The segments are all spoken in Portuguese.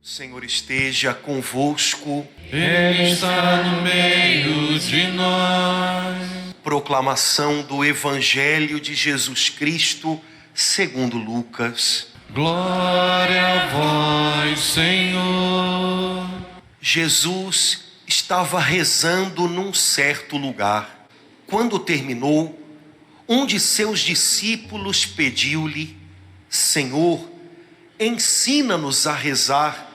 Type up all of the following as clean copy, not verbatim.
Senhor esteja convosco. Ele está no meio de nós. Proclamação do Evangelho de Jesus Cristo segundo Lucas. Glória a vós, Senhor. Jesus estava rezando num certo lugar. Quando terminou, um de seus discípulos pediu-lhe: Senhor, ensina-nos a rezar,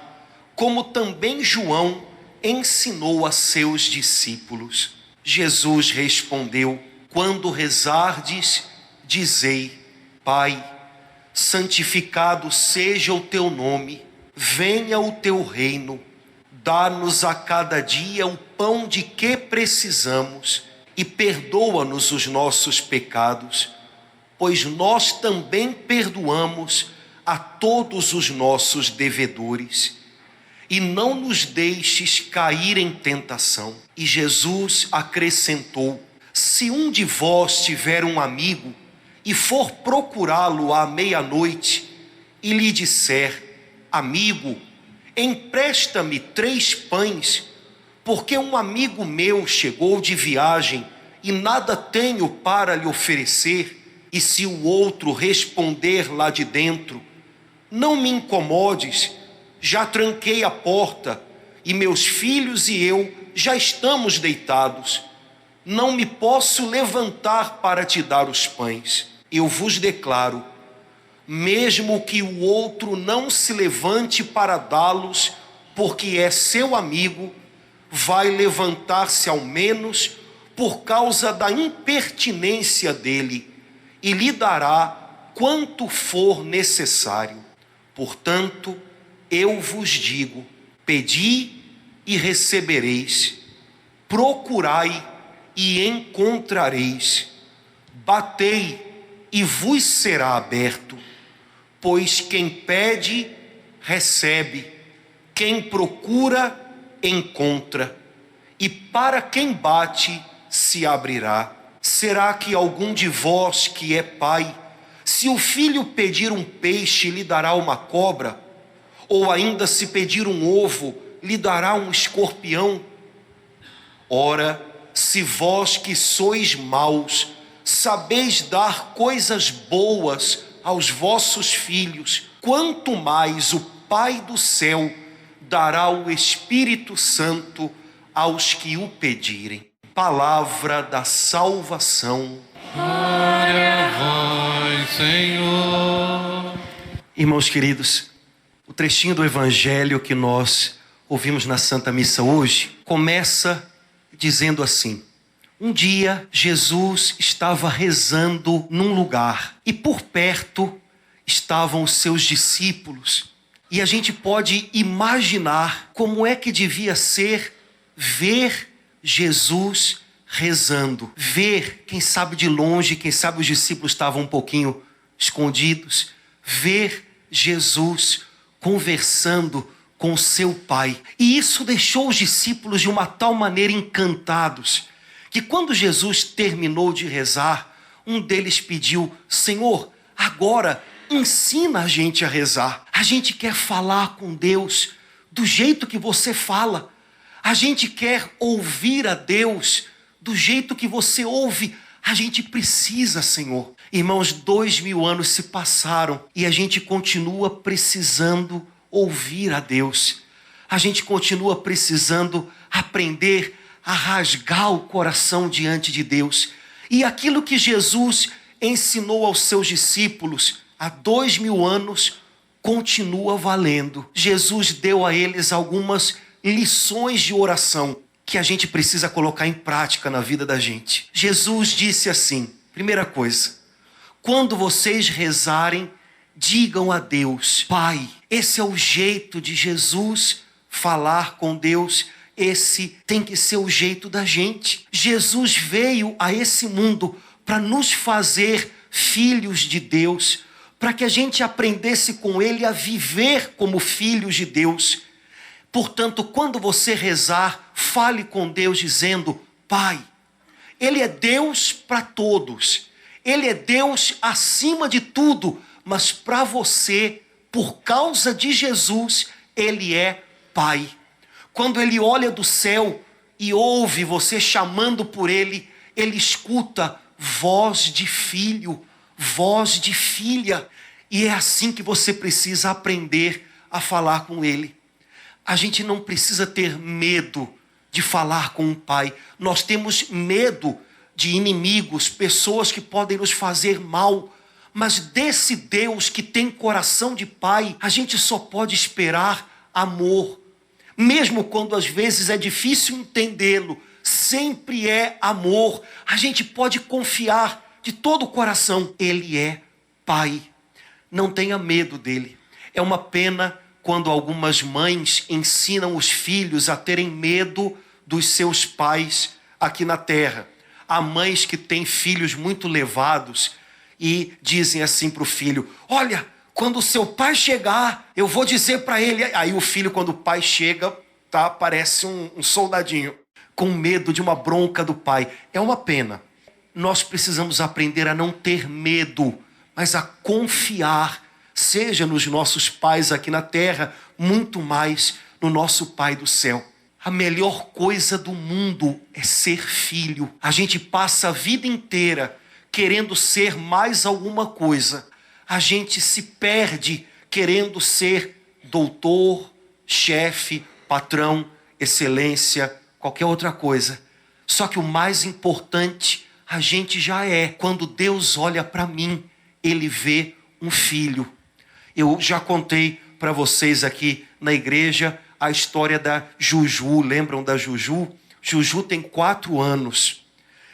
como também João ensinou a seus discípulos. Jesus respondeu: quando rezardes, dizei: Pai, santificado seja o teu nome, venha o teu reino, dá-nos a cada dia o pão de que precisamos e perdoa-nos os nossos pecados, pois nós também perdoamos a todos os nossos devedores. E não nos deixes cair em tentação. E Jesus acrescentou: se um de vós tiver um amigo e for procurá-lo à meia-noite e lhe disser: amigo, empresta-me 3 pães, porque um amigo meu chegou de viagem e nada tenho para lhe oferecer, e se o outro responder lá de dentro: não me incomodes, já tranquei a porta e meus filhos e eu já estamos deitados, não me posso levantar para te dar os pães. Eu vos declaro, mesmo que o outro não se levante para dá-los, porque é seu amigo, vai levantar-se ao menos por causa da impertinência dele e lhe dará quanto for necessário. Portanto, eu vos digo: pedi e recebereis, procurai e encontrareis, batei e vos será aberto. Pois quem pede, recebe, quem procura, encontra, e para quem bate, se abrirá. Será que algum de vós que é pai, se o filho pedir um peixe, lhe dará uma cobra? Ou ainda, se pedir um ovo, lhe dará um escorpião? Ora, se vós que sois maus, sabeis dar coisas boas aos vossos filhos, quanto mais o Pai do céu dará o Espírito Santo aos que o pedirem. Palavra da salvação. Glória a vós, Senhor. Irmãos queridos, o trechinho do Evangelho que nós ouvimos na Santa Missa hoje começa dizendo assim: um dia Jesus estava rezando num lugar e por perto estavam os seus discípulos. E a gente pode imaginar como é que devia ser ver Jesus rezando. Ver, quem sabe de longe, quem sabe os discípulos estavam um pouquinho escondidos. Ver Jesus conversando com seu Pai. E isso deixou os discípulos de uma tal maneira encantados, que quando Jesus terminou de rezar, um deles pediu: Senhor, agora ensina a gente a rezar. A gente quer falar com Deus do jeito que você fala. A gente quer ouvir a Deus do jeito que você ouve. A gente precisa, Senhor. Irmãos, 2000 anos se passaram e a gente continua precisando ouvir a Deus. A gente continua precisando aprender a rasgar o coração diante de Deus. E aquilo que Jesus ensinou aos seus discípulos há 2000 anos continua valendo. Jesus deu a eles algumas lições de oração que a gente precisa colocar em prática na vida da gente. Jesus disse assim: primeira coisa, quando vocês rezarem, digam a Deus, Pai. Esse é o jeito de Jesus falar com Deus. Esse tem que ser o jeito da gente. Jesus veio a esse mundo para nos fazer filhos de Deus, para que a gente aprendesse com Ele a viver como filhos de Deus. Portanto, quando você rezar, Fale com Deus dizendo: Pai, Ele é Deus para todos. Ele é Deus acima de tudo. Mas para você, por causa de Jesus, Ele é Pai. Quando Ele olha do céu e ouve você chamando por Ele, Ele escuta voz de filho, voz de filha. E é assim que você precisa aprender a falar com Ele. A gente não precisa ter medo de falar com o Pai. Nós temos medo de inimigos, pessoas que podem nos fazer mal. Mas desse Deus que tem coração de Pai, a gente só pode esperar amor. Mesmo quando às vezes é difícil entendê-lo, sempre é amor. A gente pode confiar de todo o coração. Ele é Pai. Não tenha medo dele. É uma pena quando algumas mães ensinam os filhos a terem medo dos seus pais aqui na terra. Há mães que têm filhos muito levados e dizem assim para o filho: olha, quando o seu pai chegar, eu vou dizer para ele. Aí o filho, quando o pai chega, parece um soldadinho, com medo de uma bronca do pai. É uma pena. Nós precisamos aprender a não ter medo, mas a confiar, seja nos nossos pais aqui na terra, muito mais no nosso Pai do céu. A melhor coisa do mundo é ser filho. A gente passa a vida inteira querendo ser mais alguma coisa. A gente se perde querendo ser doutor, chefe, patrão, excelência, qualquer outra coisa. Só que o mais importante a gente já é. Quando Deus olha para mim, Ele vê um filho. Eu já contei para vocês aqui na igreja a história da Juju. Lembram da Juju? Juju tem 4 anos.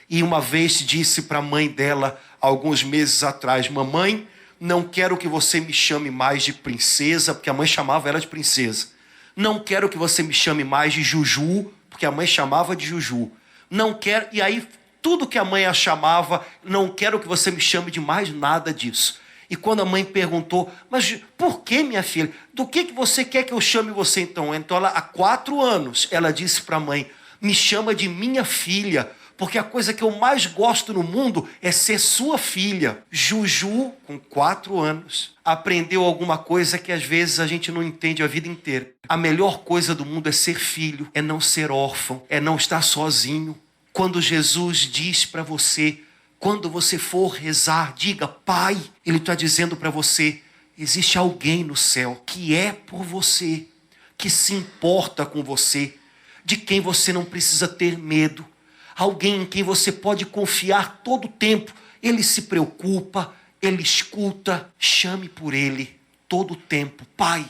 E uma vez disse para a mãe dela, alguns meses atrás: mamãe, não quero que você me chame mais de princesa, porque a mãe chamava ela de princesa. Não quero que você me chame mais de Juju, porque a mãe chamava de Juju. Não quero... E aí, tudo que a mãe a chamava, não quero que você me chame de mais nada disso. E quando a mãe perguntou: mas por que, minha filha? Do que você quer que eu chame você então? Então ela, há 4 anos, ela disse para a mãe: me chama de minha filha, porque a coisa que eu mais gosto no mundo é ser sua filha. Juju, com 4 anos, aprendeu alguma coisa que às vezes a gente não entende a vida inteira. A melhor coisa do mundo é ser filho, é não ser órfão, é não estar sozinho. Quando Jesus diz para você: quando você for rezar, diga Pai, Ele está dizendo para você: existe alguém no céu que é por você, que se importa com você, de quem você não precisa ter medo. Alguém em quem você pode confiar todo o tempo. Ele se preocupa, Ele escuta. Chame por Ele todo o tempo, Pai.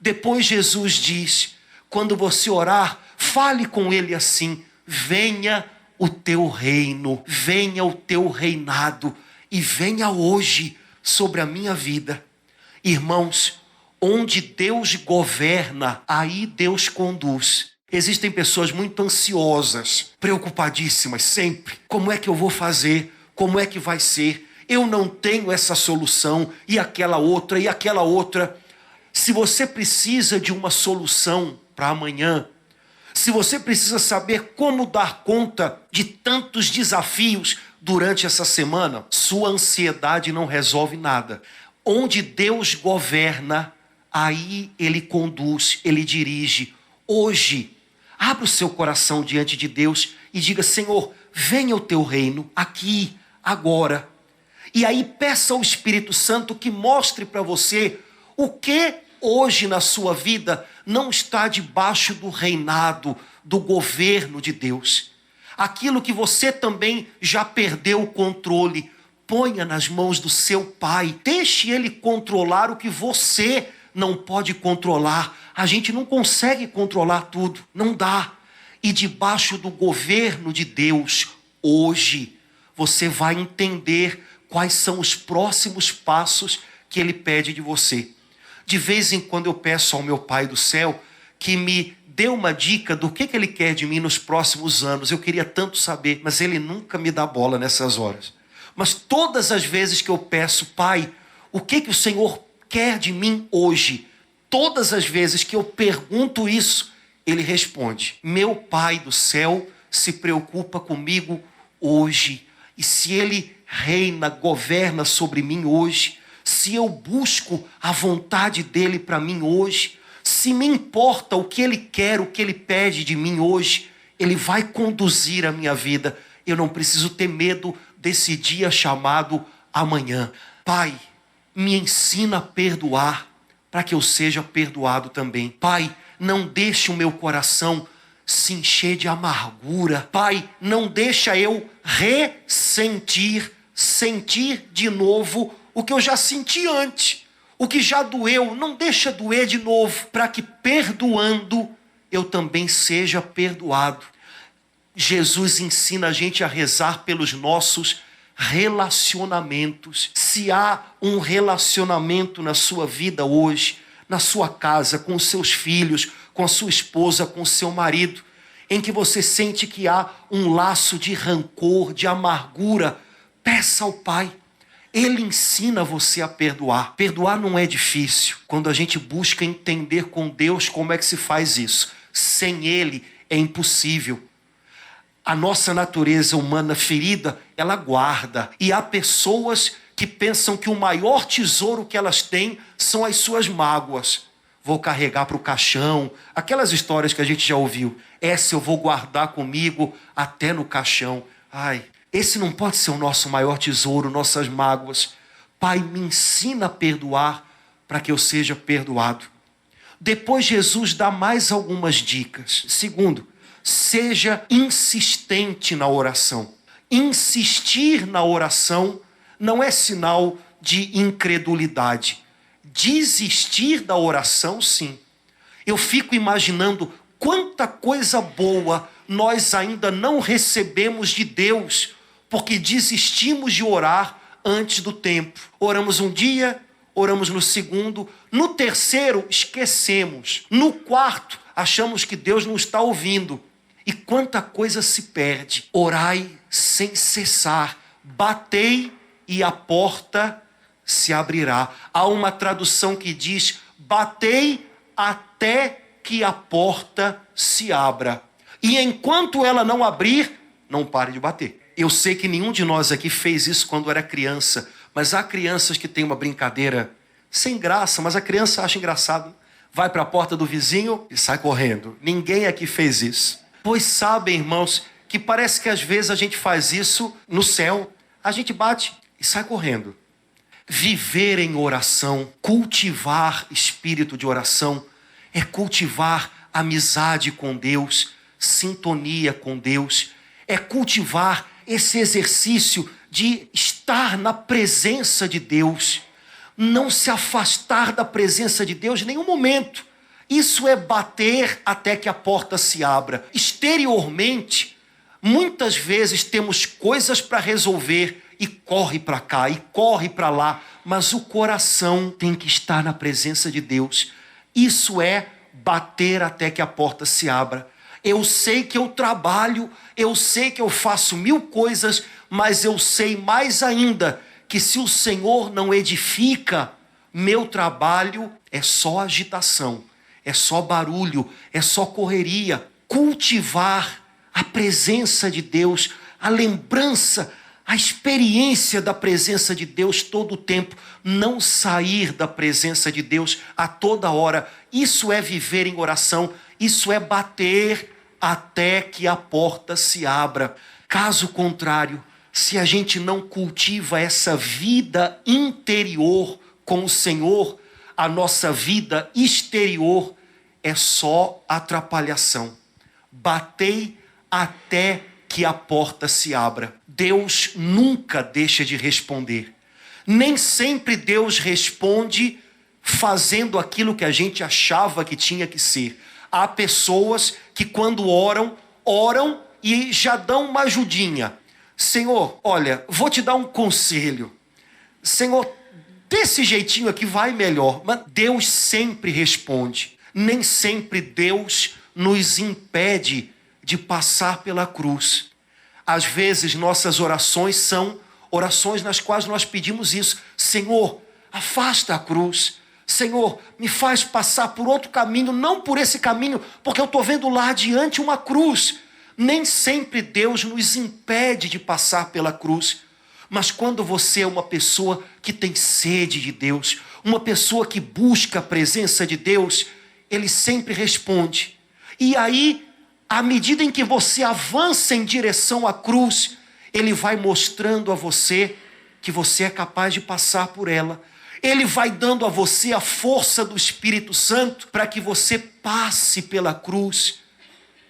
Depois Jesus diz: quando você orar, fale com Ele assim: venha o teu reino, venha o teu reinado, e venha hoje sobre a minha vida. Irmãos, onde Deus governa, aí Deus conduz. Existem pessoas muito ansiosas, preocupadíssimas sempre. Como é que eu vou fazer? Como é que vai ser? Eu não tenho essa solução, e aquela outra, e aquela outra. Se você precisa de uma solução para amanhã, se você precisa saber como dar conta de tantos desafios durante essa semana, sua ansiedade não resolve nada. Onde Deus governa, aí Ele conduz, Ele dirige. Hoje, abra o seu coração diante de Deus e diga: Senhor, venha o teu reino aqui, agora. E aí peça ao Espírito Santo que mostre para você o que hoje na sua vida não está debaixo do reinado, do governo de Deus. Aquilo que você também já perdeu o controle, ponha nas mãos do seu Pai. Deixe Ele controlar o que você não pode controlar. A gente não consegue controlar tudo, não dá. E debaixo do governo de Deus, hoje, você vai entender quais são os próximos passos que Ele pede de você. De vez em quando eu peço ao meu Pai do céu que me dê uma dica do que Ele quer de mim nos próximos anos. Eu queria tanto saber, mas Ele nunca me dá bola nessas horas. Mas todas as vezes que eu peço: Pai, o que o Senhor quer de mim hoje? Todas as vezes que eu pergunto isso, Ele responde: meu Pai do céu se preocupa comigo hoje. E se Ele reina, governa sobre mim hoje, se eu busco a vontade dEle para mim hoje, se me importa o que Ele quer, o que Ele pede de mim hoje, Ele vai conduzir a minha vida. Eu não preciso ter medo desse dia chamado amanhã. Pai, me ensina a perdoar, para que eu seja perdoado também. Pai, não deixe o meu coração se encher de amargura. Pai, não deixa eu sentir de novo o que eu já senti antes. O que já doeu, não deixa doer de novo, para que perdoando, eu também seja perdoado. Jesus ensina a gente a rezar pelos nossos relacionamentos. Se há um relacionamento na sua vida hoje, na sua casa, com os seus filhos, com a sua esposa, com o seu marido, em que você sente que há um laço de rancor, de amargura, peça ao Pai. Ele ensina você a perdoar. Perdoar não é difícil. Quando a gente busca entender com Deus como é que se faz isso. Sem Ele é impossível. A nossa natureza humana ferida, ela guarda. E há pessoas que pensam que o maior tesouro que elas têm são as suas mágoas. Vou carregar para o caixão. Aquelas histórias que a gente já ouviu. Essa eu vou guardar comigo até no caixão. Ai, esse não pode ser o nosso maior tesouro, nossas mágoas. Pai, me ensina a perdoar para que eu seja perdoado. Depois Jesus dá mais algumas dicas. Segundo, seja insistente na oração. Insistir na oração não é sinal de incredulidade. Desistir da oração, sim. Eu fico imaginando quanta coisa boa nós ainda não recebemos de Deus, porque desistimos de orar antes do tempo. Oramos um dia, oramos no segundo, no terceiro esquecemos, no quarto achamos que Deus não está ouvindo. E quanta coisa se perde. Orai sem cessar, batei e a porta se abrirá. Há uma tradução que diz: batei até que a porta se abra. E enquanto ela não abrir, não pare de bater. Eu sei que nenhum de nós aqui fez isso quando era criança, mas há crianças que têm uma brincadeira sem graça, mas a criança acha engraçado. Vai para a porta do vizinho e sai correndo. Ninguém aqui fez isso. Pois sabem, irmãos, que parece que às vezes a gente faz isso no céu. A gente bate e sai correndo. Viver em oração, cultivar espírito de oração, é cultivar amizade com Deus, sintonia com Deus, é cultivar esse exercício de estar na presença de Deus, não se afastar da presença de Deus em nenhum momento. Isso é bater até que a porta se abra. Exteriormente, muitas vezes temos coisas para resolver e corre para cá e corre para lá, mas o coração tem que estar na presença de Deus. Isso é bater até que a porta se abra. Eu sei que eu trabalho, eu sei que eu faço 1000 coisas, mas eu sei mais ainda que se o Senhor não edifica, meu trabalho é só agitação, é só barulho, é só correria. Cultivar a presença de Deus, a lembrança, a experiência da presença de Deus todo o tempo, não sair da presença de Deus a toda hora. Isso é viver em oração, isso é bater até que a porta se abra. Caso contrário, se a gente não cultiva essa vida interior com o Senhor, a nossa vida exterior é só atrapalhação. Batei até que a porta se abra. Deus nunca deixa de responder. Nem sempre Deus responde fazendo aquilo que a gente achava que tinha que ser. Há pessoas que quando oram e já dão uma ajudinha. Senhor, olha, vou te dar um conselho. Senhor, desse jeitinho aqui vai melhor. Mas Deus sempre responde. Nem sempre Deus nos impede de passar pela cruz. Às vezes nossas orações são orações nas quais nós pedimos isso. Senhor, afasta a cruz. Senhor, me faz passar por outro caminho, não por esse caminho, porque eu estou vendo lá adiante uma cruz. Nem sempre Deus nos impede de passar pela cruz. Mas quando você é uma pessoa que tem sede de Deus, uma pessoa que busca a presença de Deus, Ele sempre responde. E aí, à medida em que você avança em direção à cruz, Ele vai mostrando a você que você é capaz de passar por ela. Ele vai dando a você a força do Espírito Santo para que você passe pela cruz.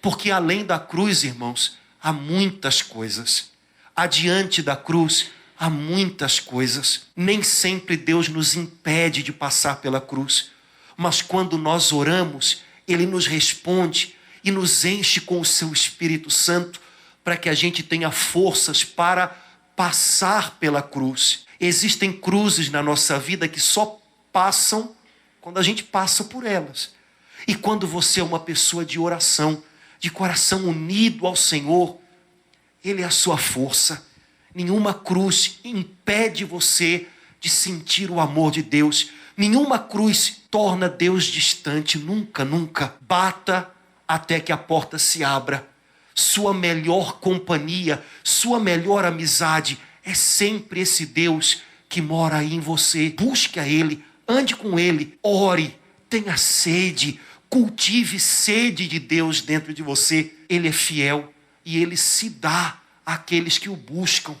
Porque além da cruz, irmãos, há muitas coisas. Adiante da cruz, há muitas coisas. Nem sempre Deus nos impede de passar pela cruz. Mas quando nós oramos, Ele nos responde e nos enche com o seu Espírito Santo para que a gente tenha forças para passar pela cruz. Existem cruzes na nossa vida que só passam quando a gente passa por elas. E quando você é uma pessoa de oração, de coração unido ao Senhor, Ele é a sua força. Nenhuma cruz impede você de sentir o amor de Deus. Nenhuma cruz torna Deus distante. Nunca, nunca. Bata até que a porta se abra. Sua melhor companhia, sua melhor amizade é sempre esse Deus que mora aí em você. Busque a Ele, ande com Ele, ore, tenha sede, cultive sede de Deus dentro de você. Ele é fiel e Ele se dá àqueles que o buscam.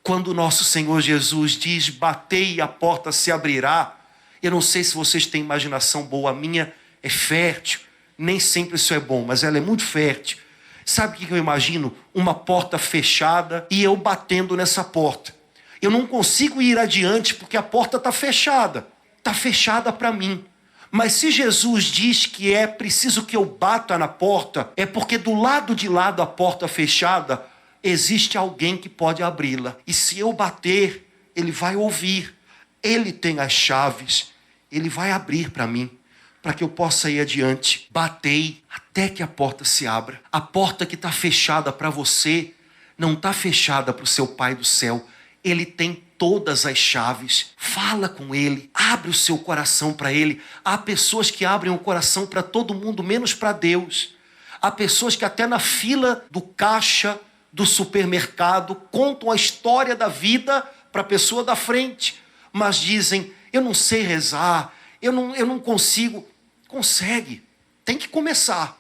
Quando o nosso Senhor Jesus diz, batei e a porta se abrirá, eu não sei se vocês têm imaginação boa, a minha é fértil, nem sempre isso é bom, mas ela é muito fértil. Sabe o que eu imagino? Uma porta fechada e eu batendo nessa porta. Eu não consigo ir adiante porque a porta está fechada. Está fechada para mim. Mas se Jesus diz que é preciso que eu bata na porta, é porque do lado de lá da porta fechada, existe alguém que pode abri-la. E se eu bater, Ele vai ouvir. Ele tem as chaves. Ele vai abrir para mim, para que eu possa ir adiante. Batei até que a porta se abra. A porta que está fechada para você, não está fechada para o seu Pai do céu. Ele tem todas as chaves. Fala com Ele, abre o seu coração para Ele. Há pessoas que abrem o coração para todo mundo, menos para Deus. Há pessoas que até na fila do caixa do supermercado contam a história da vida para a pessoa da frente, mas dizem, eu não sei rezar, eu não consigo. Consegue, tem que começar.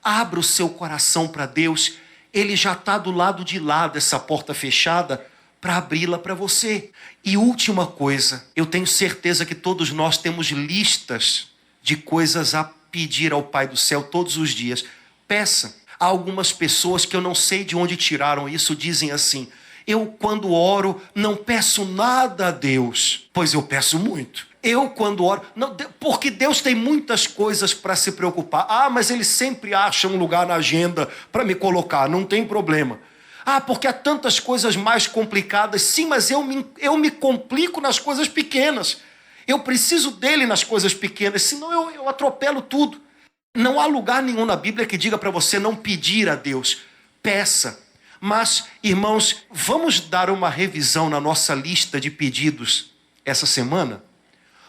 Abra o seu coração para Deus. Ele já está do lado de lá dessa porta fechada para abri-la para você. E última coisa, eu tenho certeza que todos nós temos listas de coisas a pedir ao Pai do céu todos os dias. Peça. Há algumas pessoas que eu não sei de onde tiraram isso, dizem assim, eu quando oro não peço nada a Deus, pois eu peço muito. Eu quando oro, não, porque Deus tem muitas coisas para se preocupar. Ah, mas Ele sempre acha um lugar na agenda para me colocar, não tem problema. Ah, porque há tantas coisas mais complicadas. Sim, mas eu me complico nas coisas pequenas. Eu preciso dele nas coisas pequenas, senão eu atropelo tudo. Não há lugar nenhum na Bíblia que diga para você não pedir a Deus. Peça. Mas, irmãos, vamos dar uma revisão na nossa lista de pedidos essa semana?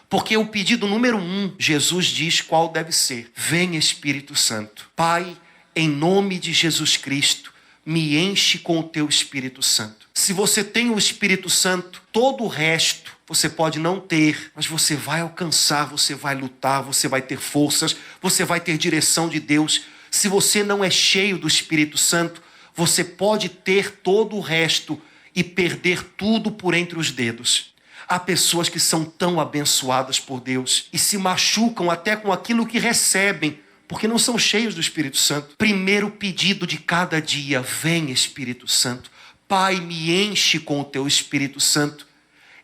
Porque o pedido número 1, Jesus diz qual deve ser. Vem Espírito Santo. Pai, em nome de Jesus Cristo, me enche com o teu Espírito Santo. Se você tem o Espírito Santo, todo o resto você pode não ter, mas você vai alcançar, você vai lutar, você vai ter forças, você vai ter direção de Deus. Se você não é cheio do Espírito Santo, você pode ter todo o resto e perder tudo por entre os dedos. Há pessoas que são tão abençoadas por Deus e se machucam até com aquilo que recebem, porque não são cheios do Espírito Santo. Primeiro pedido de cada dia, vem Espírito Santo. Pai, me enche com o teu Espírito Santo.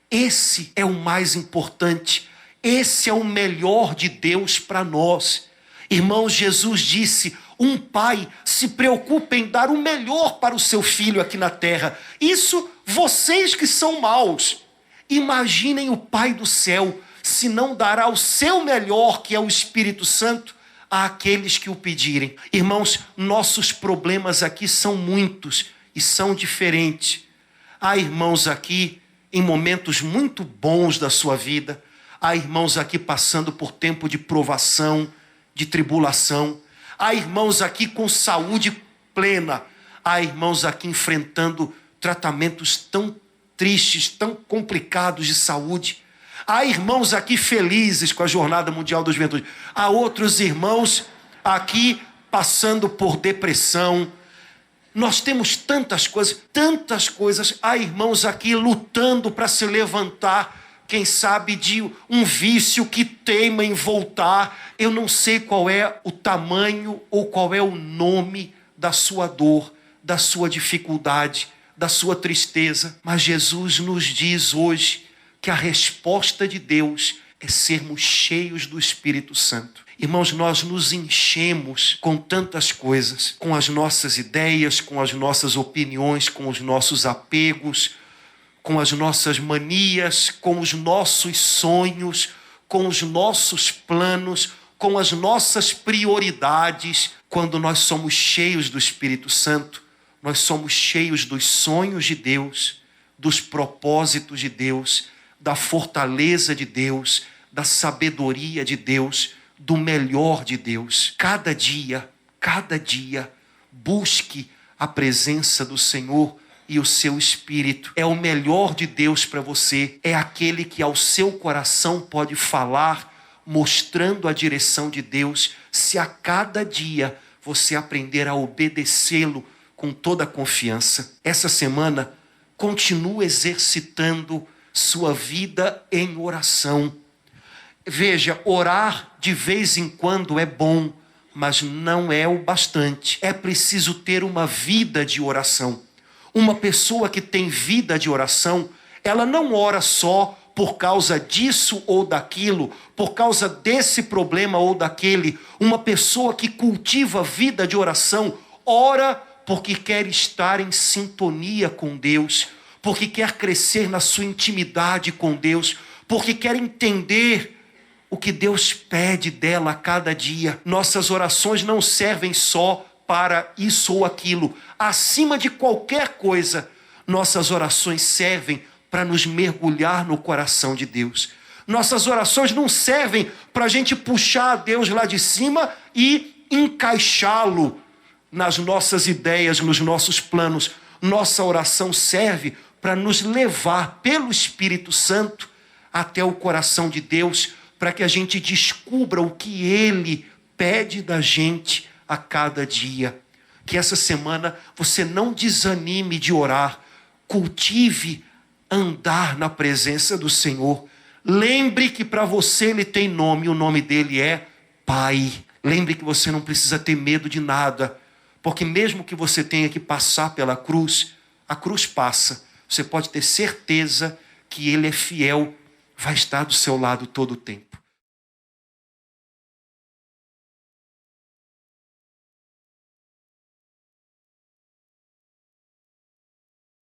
Esse é o mais importante. Esse é o melhor de Deus para nós. Irmãos, Jesus disse, um pai se preocupa em dar o melhor para o seu filho aqui na terra. Isso vocês que são maus. Imaginem o Pai do céu, se não dará o seu melhor, que é o Espírito Santo, àqueles que o pedirem. Irmãos, nossos problemas aqui são muitos e são diferentes. Há irmãos aqui em momentos muito bons da sua vida. Há irmãos aqui passando por tempo de provação, de tribulação. Há irmãos aqui com saúde plena. Há irmãos aqui enfrentando tratamentos tão tristes, tão complicados de saúde. Há irmãos aqui felizes com a Jornada Mundial da Juventude. Há outros irmãos aqui passando por depressão. Nós temos tantas coisas. Há irmãos aqui lutando para se levantar, quem sabe de um vício que teima em voltar. Eu não sei qual é o tamanho ou qual é o nome da sua dor, da sua dificuldade, da sua tristeza. Mas Jesus nos diz hoje que a resposta de Deus é sermos cheios do Espírito Santo. Irmãos, nós nos enchemos com tantas coisas, com as nossas ideias, com as nossas opiniões, com os nossos apegos, com as nossas manias, com os nossos sonhos, com os nossos planos, com as nossas prioridades. Quando nós somos cheios do Espírito Santo, nós somos cheios dos sonhos de Deus, dos propósitos de Deus, da fortaleza de Deus, da sabedoria de Deus, do melhor de Deus. Cada dia, busque a presença do Senhor e o seu Espírito. É o melhor de Deus para você. É aquele que ao seu coração pode falar, mostrando a direção de Deus, se a cada dia você aprender a obedecê-lo com toda a confiança. Essa semana, continue exercitando sua vida em oração. Veja, orar de vez em quando é bom, mas não é o bastante. É preciso ter uma vida de oração. Uma pessoa que tem vida de oração, ela não ora só por causa disso ou daquilo, por causa desse problema ou daquele. Uma pessoa que cultiva vida de oração, ora porque quer estar em sintonia com Deus, porque quer crescer na sua intimidade com Deus, porque quer entender o que Deus pede dela a cada dia. Nossas orações não servem só para isso ou aquilo. Acima de qualquer coisa, nossas orações servem para nos mergulhar no coração de Deus. Nossas orações não servem para a gente puxar a Deus lá de cima e encaixá-lo nas nossas ideias, nos nossos planos. Nossa oração serve para nos levar pelo Espírito Santo até o coração de Deus, para que a gente descubra o que Ele pede da gente a cada dia. Que essa semana você não desanime de orar, cultive andar na presença do Senhor. Lembre que para você Ele tem nome, o nome dele é Pai. Lembre que você não precisa ter medo de nada, porque mesmo que você tenha que passar pela cruz, a cruz passa. Você pode ter certeza que Ele é fiel, vai estar do seu lado todo o tempo.